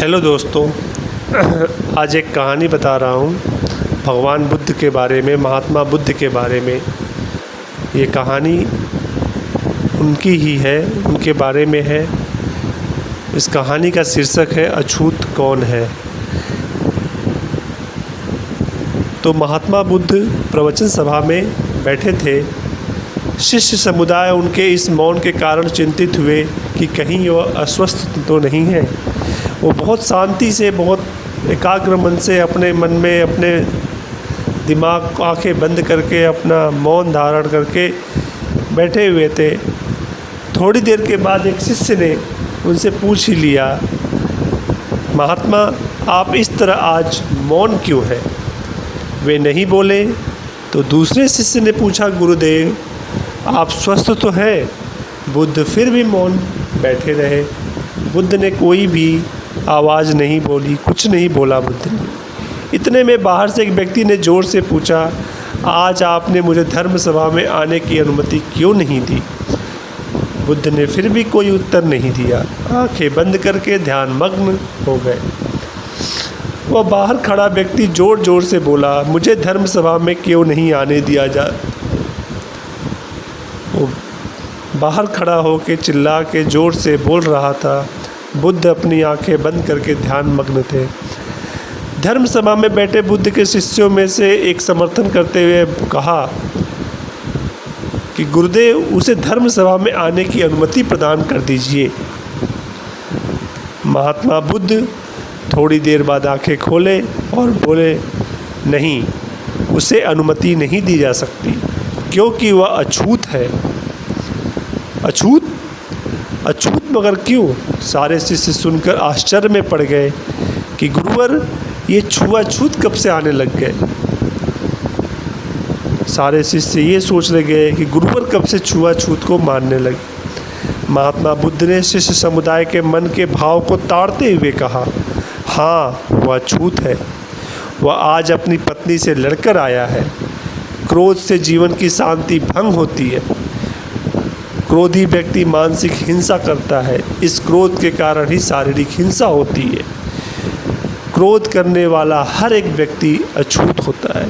Hello दोस्तों, आज एक कहानी बता रहा हूँ भगवान बुद्ध के बारे में, महात्मा बुद्ध के बारे में। ये कहानी उनकी ही है, उनके बारे में है। इस कहानी का शीर्षक है अछूत कौन है। तो महात्मा बुद्ध प्रवचन सभा में बैठे थे। शिष्य समुदाय उनके इस मौन के कारण चिंतित हुए कि कहीं वह अस्वस्थ तो नहीं है। वो बहुत शांति से, बहुत एकाग्र मन से अपने मन में, अपने दिमाग आंखें बंद करके, अपना मौन धारण करके बैठे हुए थे। थोड़ी देर के बाद एक शिष्य ने उनसे पूछ ही लिया, महात्मा आप इस तरह आज मौन क्यों है? वे नहीं बोले। तो दूसरे शिष्य ने पूछा, गुरुदेव आप स्वस्थ तो हैं? बुद्ध फिर भी मौन बैठे रहे। बुद्ध ने कोई भी आवाज़ नहीं बोली, कुछ नहीं बोला बुद्ध ने। इतने में बाहर से एक व्यक्ति ने ज़ोर से पूछा, आज आपने मुझे धर्म सभा में आने की अनुमति क्यों नहीं दी? बुद्ध ने फिर भी कोई उत्तर नहीं दिया, आंखें बंद करके ध्यान मग्न हो गए। वह बाहर खड़ा व्यक्ति ज़ोर ज़ोर से बोला, मुझे धर्म सभा में क्यों नहीं आने दिया जा? वो बाहर खड़ा होकर चिल्ला के ज़ोर से बोल रहा था। बुद्ध अपनी आंखें बंद करके ध्यान मग्न थे। धर्म सभा में बैठे बुद्ध के शिष्यों में से एक समर्थन करते हुए कहा कि गुरुदेव उसे धर्म सभा में आने की अनुमति प्रदान कर दीजिए। महात्मा बुद्ध थोड़ी देर बाद आंखें खोले और बोले, नहीं, उसे अनुमति नहीं दी जा सकती क्योंकि वह अछूत है। अछूत? अछूत मगर क्यों? सारे शिष्य सुनकर आश्चर्य में पड़ गए कि गुरुवर ये छुआछूत कब से आने लग गए। सारे शिष्य ये सोचने गए कि गुरुवर कब से छुआछूत को मानने लगे। महात्मा बुद्ध ने शिष्य समुदाय के मन के भाव को ताड़ते हुए कहा, हाँ वह अछूत है। वह आज अपनी पत्नी से लड़कर आया है। क्रोध से जीवन की शांति भंग होती है। क्रोधी व्यक्ति मानसिक हिंसा करता है। इस क्रोध के कारण ही शारीरिक हिंसा होती है। क्रोध करने वाला हर एक व्यक्ति अछूत होता है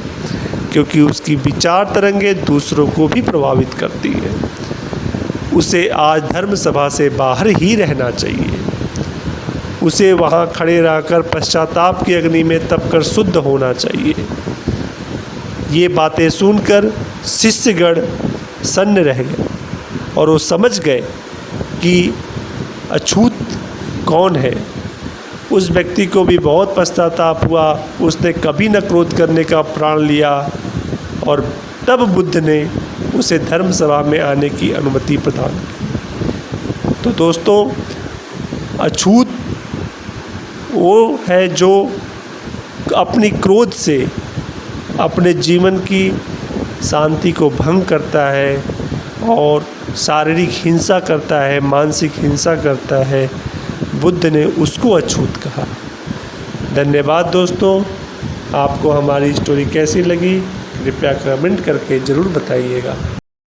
क्योंकि उसकी विचार तरंगे दूसरों को भी प्रभावित करती है। उसे आज धर्म सभा से बाहर ही रहना चाहिए। उसे वहाँ खड़े रहकर पश्चाताप की अग्नि में तपकर शुद्ध होना चाहिए। ये बातें सुनकर शिष्यगण सन्न रह गए और वो समझ गए कि अछूत कौन है। उस व्यक्ति को भी बहुत पश्चाताप हुआ। उसने कभी न क्रोध करने का प्रण लिया और तब बुद्ध ने उसे धर्म सभा में आने की अनुमति प्रदान की। तो दोस्तों, अछूत वो है जो अपनी क्रोध से अपने जीवन की शांति को भंग करता है और शारीरिक हिंसा करता है, मानसिक हिंसा करता है। बुद्ध ने उसको अछूत कहा। धन्यवाद दोस्तों। आपको हमारी स्टोरी कैसी लगी कृपया कमेंट करके ज़रूर बताइएगा।